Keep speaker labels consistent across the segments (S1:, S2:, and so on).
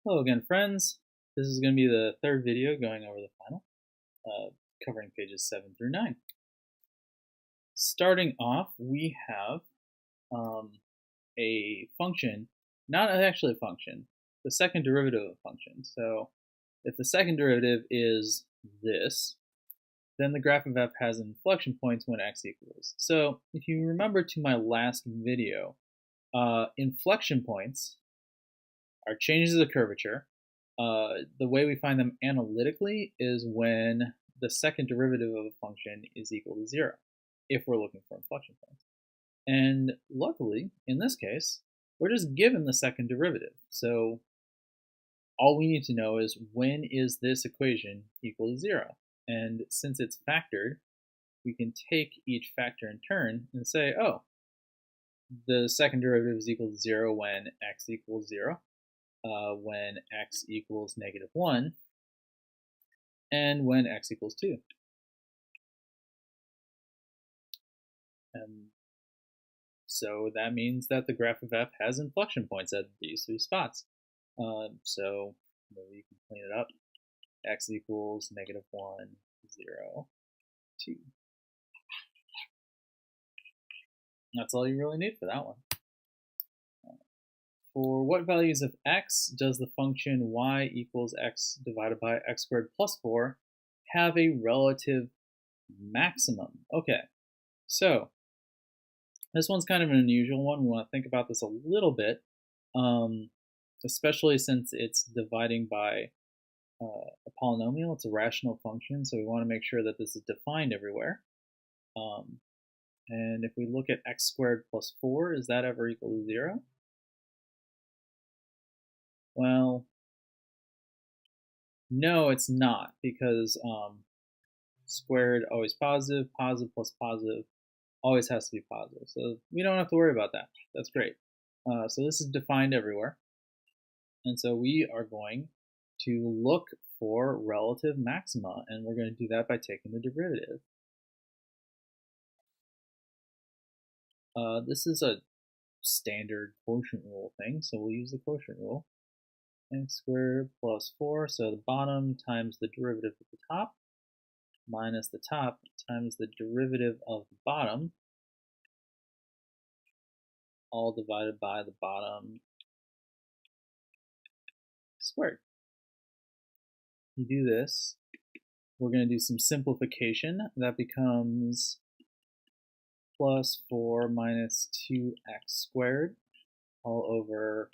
S1: Hello again, friends. This is going to be the third video going over the final, covering pages 7 through 9. Starting off, we have a function, not actually a function, the second derivative of a function. So if the second derivative is this, then the graph of f has inflection points when x equals. So if you remember to my last video, inflection points are changes of curvature. The way we find them analytically is when the second derivative of a function is equal to 0, if we're looking for inflection points. And luckily, in this case, we're just given the second derivative. So all we need to know is when is this equation equal to 0? And since it's factored, we can take each factor in turn and say, oh, the second derivative is equal to 0 when x equals 0. When x equals -1, and when x equals 2. And so that means that the graph of f has inflection points at these three spots. So maybe you can clean it up. X equals -1, 0, 2. That's all you really need for that one. For what values of x does the function y equals x divided by x squared plus 4 have a relative maximum? Okay, so this one's kind of an unusual one. We want to think about this a little bit, especially since it's dividing by a polynomial. It's a rational function, so we want to make sure that this is defined everywhere. And if we look at x squared plus 4, is that ever equal to 0? Well, no, it's not, because squared always positive, positive plus positive always has to be positive. So we don't have to worry about that. That's great. So this is defined everywhere. And so we are going to look for relative maxima, and we're going to do that by taking the derivative. This is a standard quotient rule thing, so we'll use the quotient rule. X squared plus 4, so the bottom times the derivative of the top, minus the top times the derivative of the bottom, all divided by the bottom squared. You do this, we're going to do some simplification. That becomes plus 4 minus 2x squared all over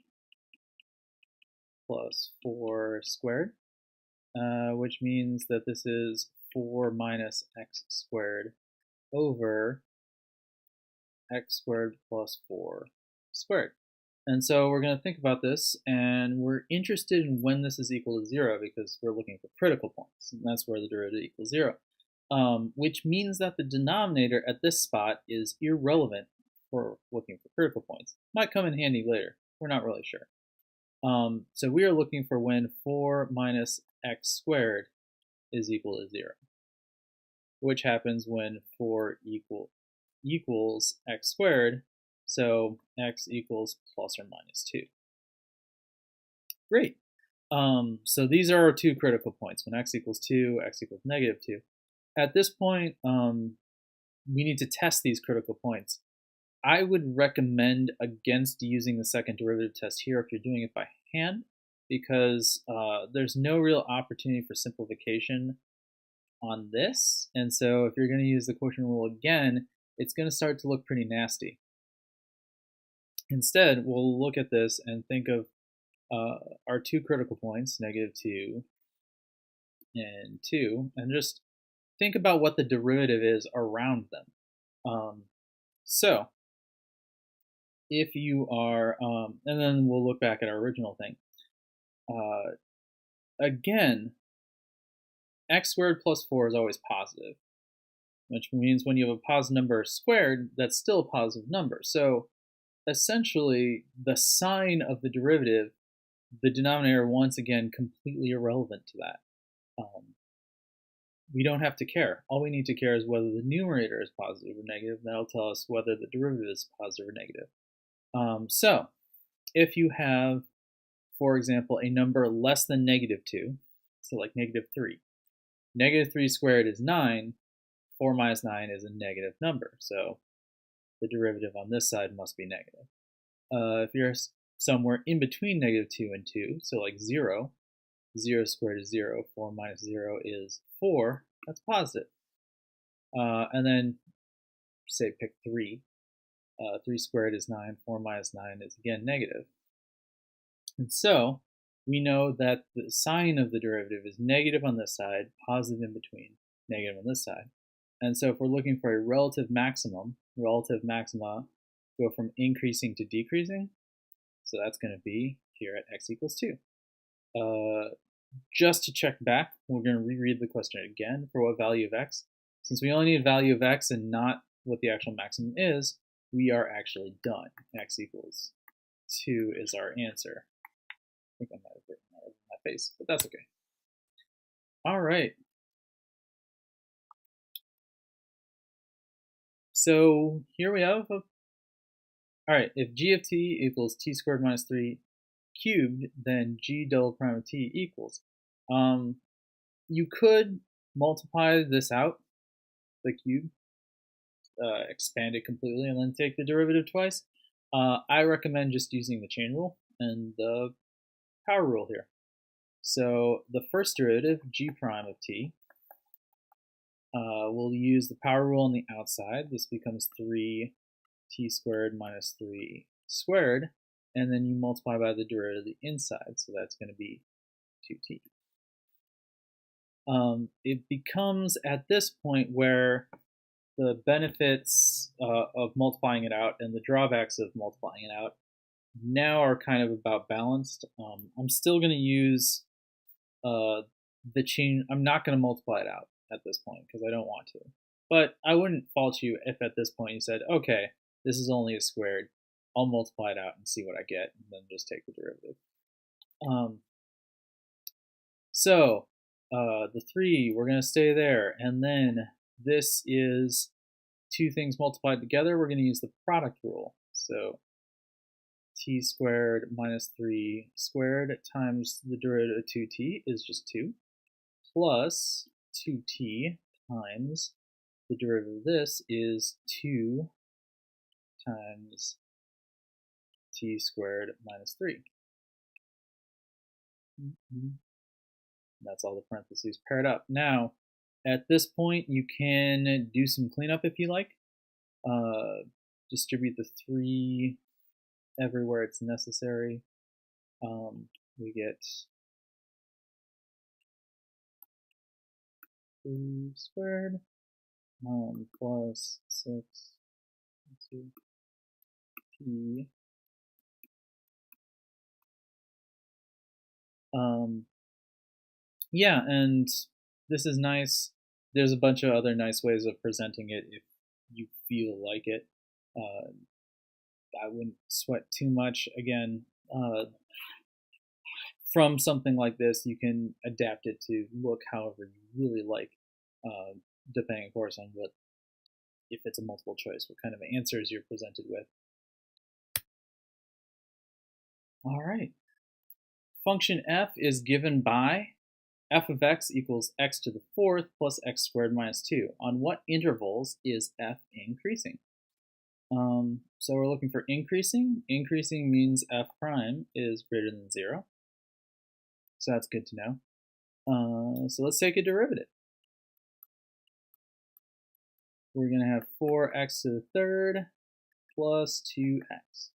S1: plus 4 squared, which means that this is 4 minus x squared over x squared plus 4 squared. And so we're going to think about this, and we're interested in when this is equal to 0 because we're looking for critical points, and that's where the derivative equals 0, which means that the denominator at this spot is irrelevant for looking for critical points. Might come in handy later. We're not really sure. So we are looking for when 4 minus x squared is equal to 0, which happens when 4 equals x squared, so x equals plus or minus 2. Great. So these are our two critical points, when x equals 2, x equals -2. At this point, we need to test these critical points. I would recommend against using the second derivative test here if you're doing it by hand, because there's no real opportunity for simplification on this. And so if you're going to use the quotient rule again, it's going to start to look pretty nasty. Instead, we'll look at this and think of our two critical points, -2 and 2, and just think about what the derivative is around them. So if you are, and then we'll look back at our original thing. Again, x squared plus 4 is always positive, which means when you have a positive number squared, that's still a positive number. So essentially, the sign of the derivative, the denominator, once again, completely irrelevant to that. We don't have to care. All we need to care is whether the numerator is positive or negative. That'll tell us whether the derivative is positive or negative. So if you have for example, a number less than -2, so like -3. -3 squared is 9. 4 minus 9 is a negative number, so the derivative on this side must be negative. If you're somewhere in between -2 and 2, so like 0, 0 squared is 0, 4 minus 0 is 4, that's positive. And then, say, pick 3. 3 squared is 9, 4 minus 9 is again negative. And so, we know that the sign of the derivative is negative on this side, positive in between, negative on this side. And so if we're looking for a relative maximum, relative maxima go from increasing to decreasing. So that's going to be here at x equals 2. Just to check back, we're going to reread the question again for what value of x. Since we only need value of x and not what the actual maximum is, we are actually done. X equals 2 is our answer. I think I might have written that in my face, but that's okay. All right. So here we have all right, if g of t equals t squared minus 3 cubed, then g double prime of t equals. You could multiply this out, the cube, expand it completely, and then take the derivative twice. I recommend just using the chain rule and the power rule here. So the first derivative, g prime of t, we'll use the power rule on the outside. This becomes 3t squared minus 3 squared, and then you multiply by the derivative of the inside, so that's going to be 2t. It becomes at this point where the benefits of multiplying it out and the drawbacks of multiplying it out now are kind of about balanced. I'm still going to use the chain. I'm not going to multiply it out at this point because I don't want to. But I wouldn't fault you if at this point you said, okay, this is only a squared. I'll multiply it out and see what I get, and then just take the derivative. So the 3, we're going to stay there. And then this is two things multiplied together. We're going to use the product rule. So t squared minus 3 squared times the derivative of 2t is just 2, plus 2t times the derivative of this is 2 times t squared minus 3. That's all the parentheses paired up. Now, at this point, you can do some cleanup if you like. Distribute the 3 everywhere it's necessary. We get 3 squared plus 6 t. Yeah, and this is nice. There's a bunch of other nice ways of presenting it if you feel like it. I wouldn't sweat too much. Again, from something like this, you can adapt it to look however you really like, depending, of course, on what, if it's a multiple choice, what kind of answers you're presented with. All right. Function f is given by f of x equals x to the 4th plus x squared minus 2. On what intervals is f increasing? So we're looking for increasing. Increasing means f prime is greater than 0. So that's good to know. So let's take a derivative. We're going to have 4x to the 3rd plus 2x.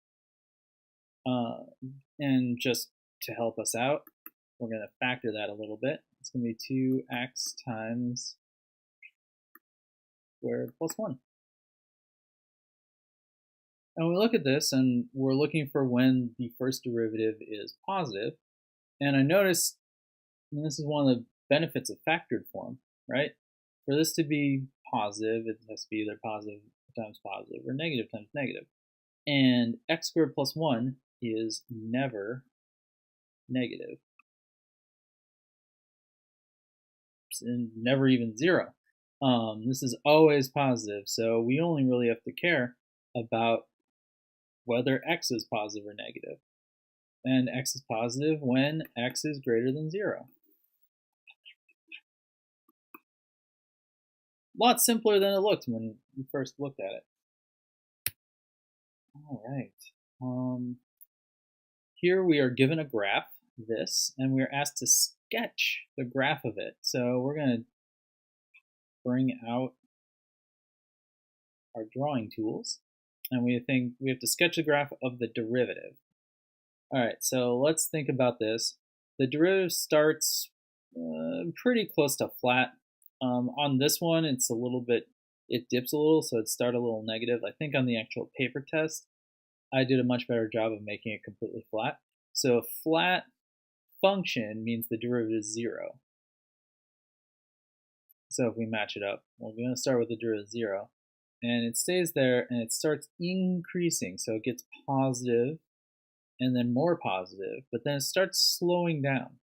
S1: And just to help us out, we're going to factor that a little bit. It's going to be 2x times squared plus 1. And we look at this, and we're looking for when the first derivative is positive. And I noticed, and this is one of the benefits of factored form, right? For this to be positive, it has to be either positive times positive or negative times negative. And x squared plus 1 is never negative. And never even 0. This is always positive, so we only really have to care about whether x is positive or negative. and x is positive when x is greater than 0. A lot simpler than it looked when we first looked at it. All right. Here we are given a graph, this, and we're asked to sketch the graph of it. So we're going to bring out our drawing tools, and we have to sketch the graph of the derivative. All right, so let's think about this. The derivative starts pretty close to flat. On this one, it dips a little, so it started a little negative. I think on the actual paper test, I did a much better job of making it completely flat. So a flat function means the derivative is 0. So if we match it up, we're going to start with the derivative 0. And it stays there, and it starts increasing. So it gets positive, and then more positive, but then it starts slowing down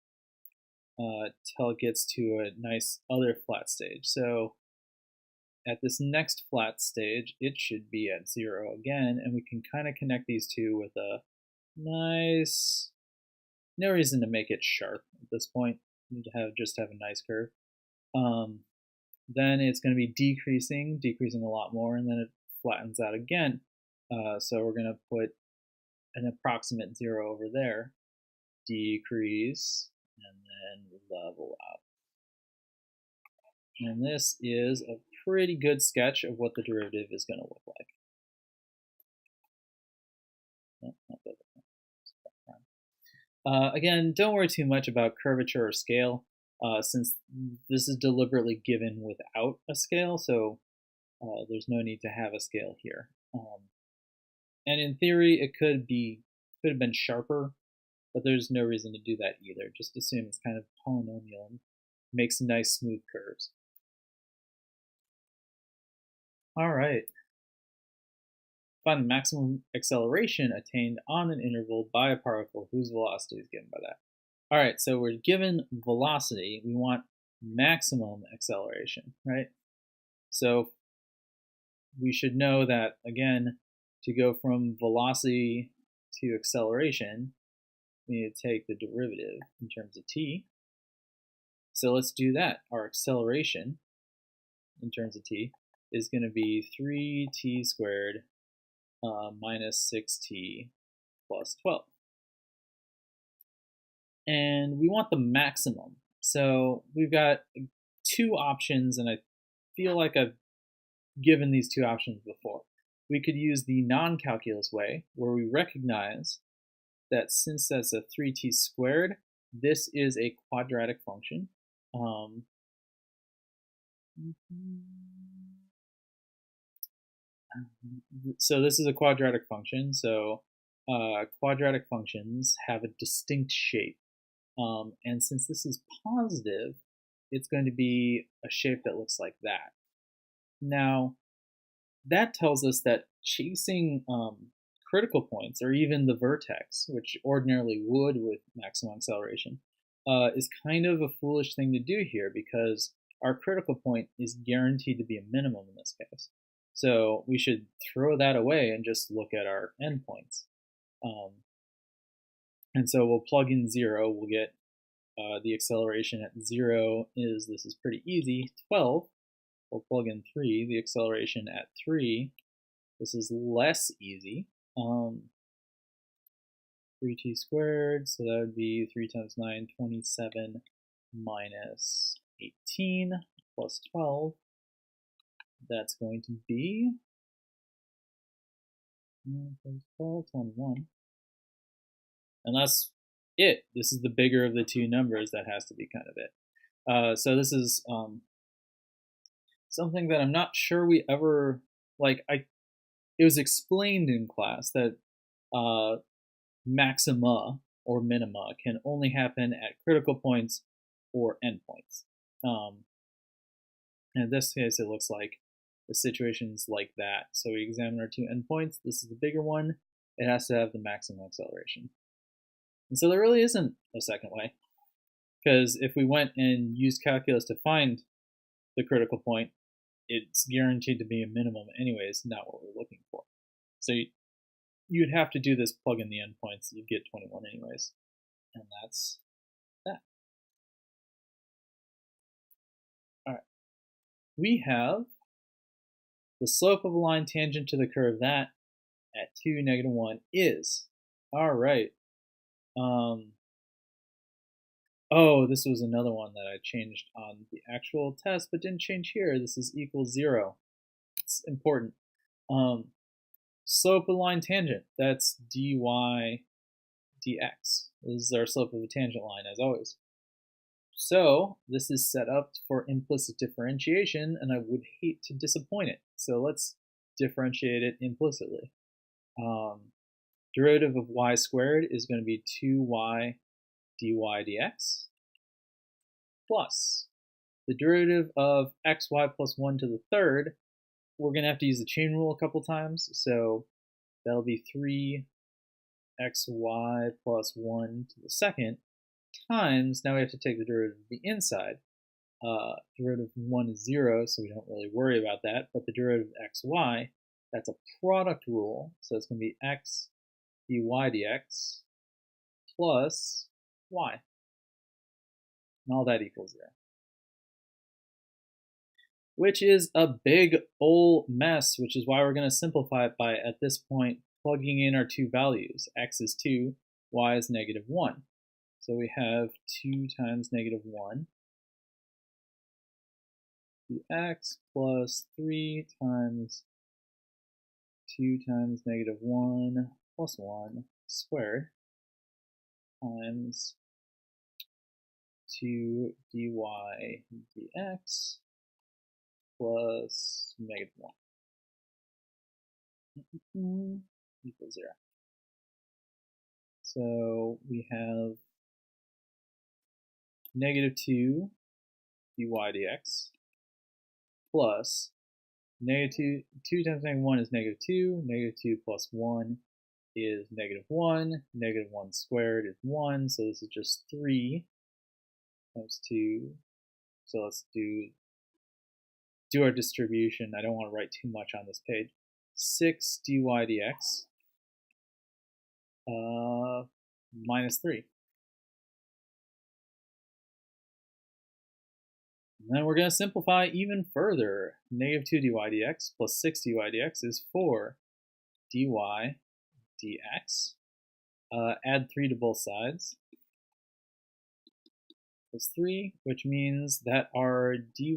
S1: till it gets to a nice other flat stage. So at this next flat stage, it should be at 0 again, and we can kind of connect these two with a nice, no reason to make it sharp at this point. We need to just have a nice curve. Then it's going to be decreasing a lot more, and then it flattens out again. So we're going to put an approximate 0 over there, decrease, and then level out. And this is a pretty good sketch of what the derivative is going to look like. Again, don't worry too much about curvature or scale, since this is deliberately given without a scale, so there's no need to have a scale here. And in theory, it could have been sharper, but there's no reason to do that either. Just assume it's kind of polynomial and makes nice smooth curves. All right. Find the maximum acceleration attained on an interval by a particle whose velocity is given by that. All right, so we're given velocity. We want maximum acceleration, right? So we should know that, again, to go from velocity to acceleration, we need to take the derivative in terms of t. So let's do that. Our acceleration in terms of t is going to be 3t squared minus 6t plus 12. And we want the maximum. So we've got two options, and I feel like I've given these two options before. We could use the non-calculus way, where we recognize that since that's a 3t squared, this is a quadratic function. So this is a quadratic function. So quadratic functions have a distinct shape. And since this is positive, it's going to be a shape that looks like that. Now, that tells us that chasing critical points, or even the vertex, which ordinarily would with maximum acceleration, is kind of a foolish thing to do here, because our critical point is guaranteed to be a minimum in this case. So we should throw that away and just look at our endpoints. And so we'll plug in 0. We'll get the acceleration at 0 this is pretty easy, 12. We'll plug in 3. The acceleration at 3, this is less easy. 3t squared, so that would be 3 times 9, 27 minus 18 plus 12. That's going to be 12, 21. And that's it. This is the bigger of the two numbers. That has to be kind of it. So this is something that I'm not sure we ever, it was explained in class that maxima or minima can only happen at critical points or endpoints. And in this case, it looks like the situation's like that. So we examine our two endpoints. This is the bigger one. It has to have the maximum acceleration. And so there really isn't a second way, because if we went and used calculus to find the critical point, it's guaranteed to be a minimum anyways, not what we're looking for. So you'd have to do this plug in the endpoints, you'd get 21 anyways. And that's that. All right. We have the slope of a line tangent to the curve that at 2, -1 is. All right. Oh, this was another one that I changed on the actual test, but didn't change here. This is equals 0. It's important. Slope of line tangent, that's dy dx. This is our slope of a tangent line, as always. So this is set up for implicit differentiation, and I would hate to disappoint it. So let's differentiate it implicitly. Derivative of y squared is going to be 2y dy dx plus the derivative of xy plus 1 to the third. We're going to have to use the chain rule a couple times, so that'll be 3xy plus 1 to the second times, now we have to take the derivative of the inside. Derivative of 1 is 0, so we don't really worry about that, but the derivative of xy, that's a product rule, so it's going to be x dy dx plus y, and all that equals 0. Which is a big ol' mess, which is why we're going to simplify it by, at this point, plugging in our two values. X is 2, y is -1. So we have 2 times -1 dx plus 3 times 2 times -1 plus 1 squared times 2 dy dx plus -1 equals 0. So we have -2 dy dx plus -2 times -1 is -2, -2 plus 1 is -1, -1 squared is 1, so this is just 3 times 2. So let's do our distribution. I don't want to write too much on this page. 6 dy dx minus 3. And then we're going to simplify even further. -2 dy dx plus 6 dy dx is 4 dy dx. Add 3 to both sides. Plus 3, which means that our dy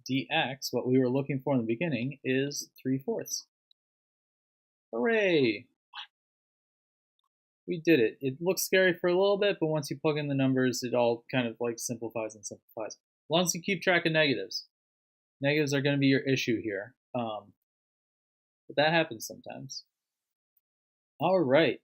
S1: dx, what we were looking for in the beginning, is 3/4. Hooray! We did it. It looks scary for a little bit, but once you plug in the numbers, it all kind of like simplifies and simplifies. As long as you keep track of negatives. Negatives are going to be your issue here. But that happens sometimes. All right.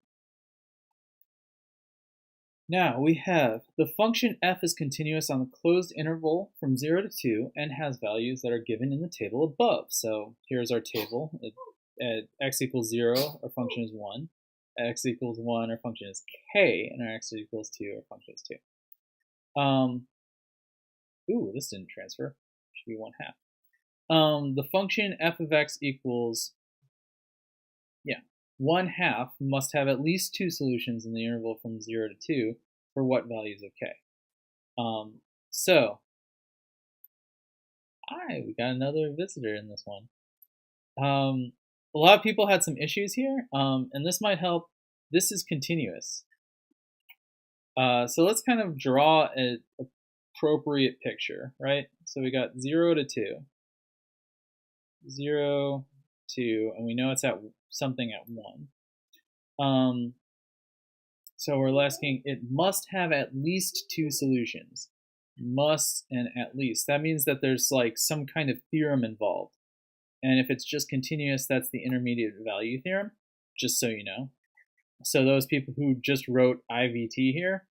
S1: Now we have the function f is continuous on the closed interval from 0 to 2 and has values that are given in the table above. So here's our table. At x equals 0, our function is 1. At x equals 1, our function is k, and our x equals 2, our function is 2. Ooh, this didn't transfer. Should be 1/2. The function f of x equals 1/2 must have at least 2 solutions in the interval from 0 to 2 for what values of k. So, we got another visitor in this one. A lot of people had some issues here, and this might help. This is continuous. So let's kind of draw an appropriate picture, right? So we got 0 to 2. 0, 2, and we know it's at something at 1. So we're asking, it must have at least 2 solutions. Must and at least. That means that there's like some kind of theorem involved. And if it's just continuous, that's the intermediate value theorem, just so you know. So those people who just wrote IVT here,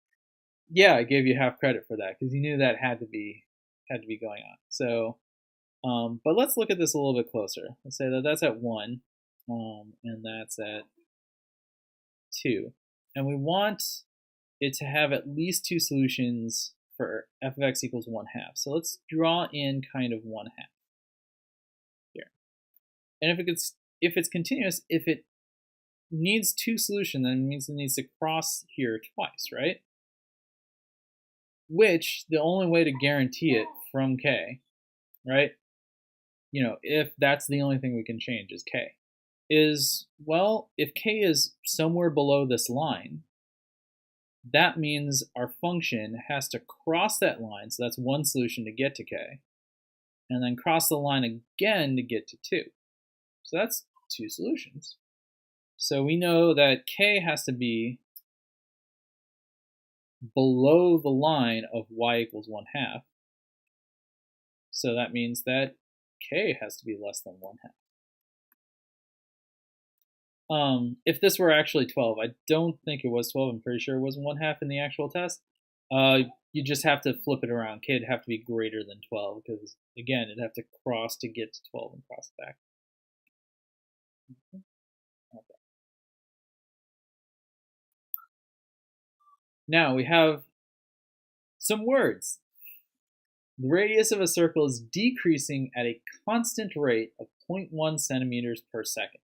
S1: yeah, I gave you half credit for that because you knew that had to be going on. So, but let's look at this a little bit closer. Let's say that that's at 1, and that's at 2. And we want it to have at least 2 solutions for f of x equals 1/2. So let's draw in kind of 1/2 here. And if it's continuous, if it needs two solutions, that means it needs to cross here twice, right? Which, the only way to guarantee it from k, right? If that's the only thing we can change is k, is, well, if k is somewhere below this line, that means our function has to cross that line, so that's one solution to get to k, and then cross the line again to get to 2. So that's two solutions. So we know that k has to be below the line of y equals 1/2. So that means that k has to be less than 1/2. If this were actually 12, I don't think it was 12. I'm pretty sure it was 1/2 in the actual test. You just have to flip it around. K would have to be greater than 12 because, again, it'd have to cross to get to 12 and cross back. Okay. Now we have some words. The radius of a circle is decreasing at a constant rate of 0.1 centimeters per second.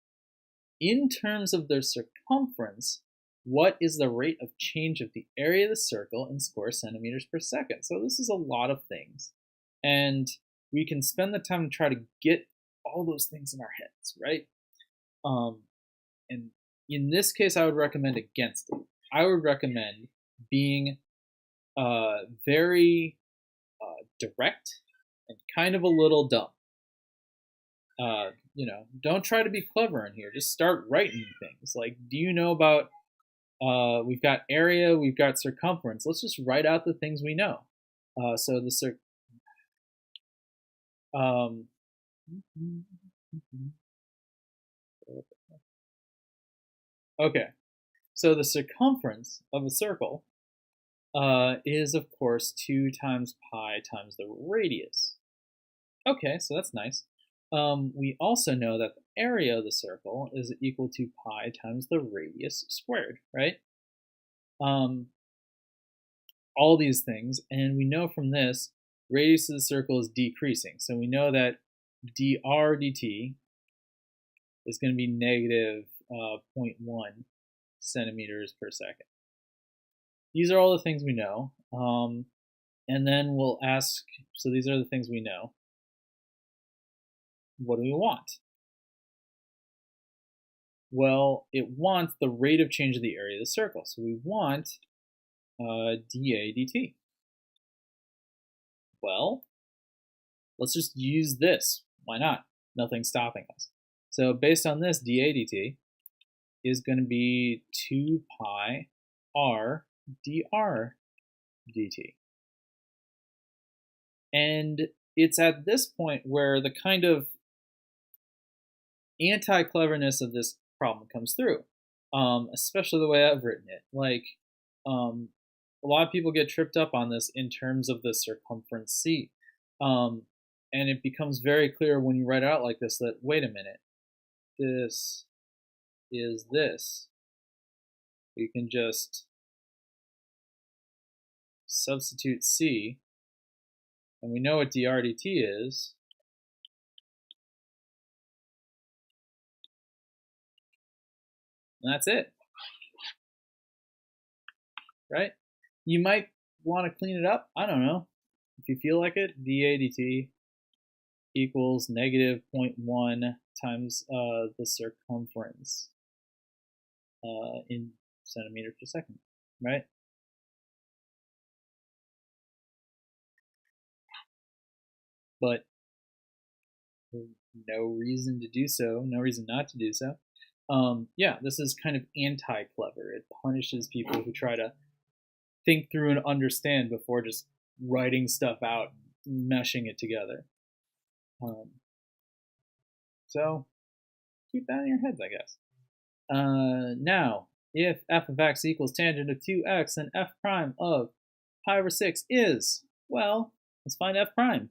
S1: In terms of their circumference, what is the rate of change of the area of the circle in square centimeters per second? So this is a lot of things. And we can spend the time to try to get all those things in our heads, right? And in this case, I would recommend against it. I would recommend being very direct and kind of a little dumb. Don't try to be clever in here. Just start writing things. Like, do you know about, we've got area, we've got circumference. Let's just write out the things we know. So the okay. So the circumference of a circle is, of course, 2 times pi times the radius. Okay, so that's nice. We also know that the area of the circle is equal to pi times the radius squared, right? All these things, and we know from this, radius of the circle is decreasing. So we know that dr dt is going to be negative 0.1 centimeters per second. These are all the things we know. And then we'll ask, so these are the things we know. What do we want? Well, it wants the rate of change of the area of the circle. So we want dA dt. Well, let's just use this. Why not? Nothing's stopping us. So based on this, dA dt is going to be 2 pi r dr dt. And it's at this point where the kind of anti-cleverness of this problem comes through, especially the way I've written it. Like, a lot of people get tripped up on this in terms of the circumference c. And it becomes very clear when you write it out like this that, wait a minute, this is this. We can just substitute c, and we know what dr dt is. And that's it, right? You might want to clean it up. I don't know. If you feel like it, dA dt equals negative 0.1 times the circumference in centimeters per second, right? But no reason to do so, no reason not to do so. Yeah, this is kind of anti-clever. It punishes people who try to think through and understand before just writing stuff out and meshing it together. So keep that in your heads, I guess. Now, if f of x equals tangent of 2x, then f prime of pi over 6 is, well, let's find f prime.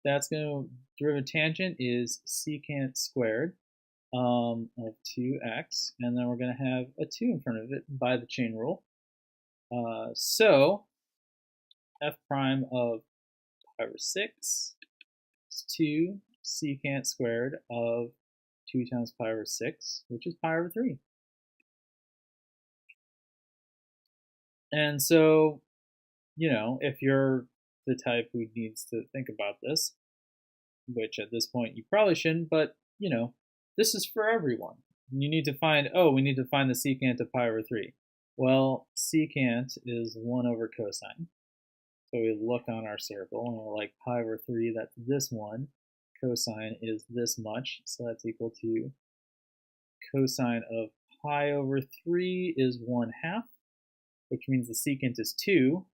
S1: That's going to, derivative tangent is secant squared of 2x, and then we're going to have a 2 in front of it by the chain rule. So f prime of pi over 6 is 2 secant squared of 2 times pi over 6, which is pi over 3. And so, if you're the type who needs to think about this, which at this point you probably shouldn't, but, this is for everyone. You need to find, we need to find the secant of pi over 3. Well, secant is 1 over cosine. So we look on our circle and we're like, pi over 3, that's this one. Cosine is this much, so that's equal to cosine of pi over 3 is 1/2, which means the secant is 2.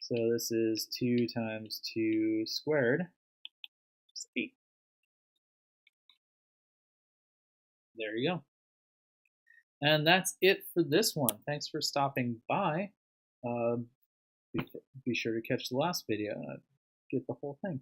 S1: So this is 2 times 2 squared, which is 8. There you go. And that's it for this one. Thanks for stopping by. Be sure to catch the last video and get the whole thing.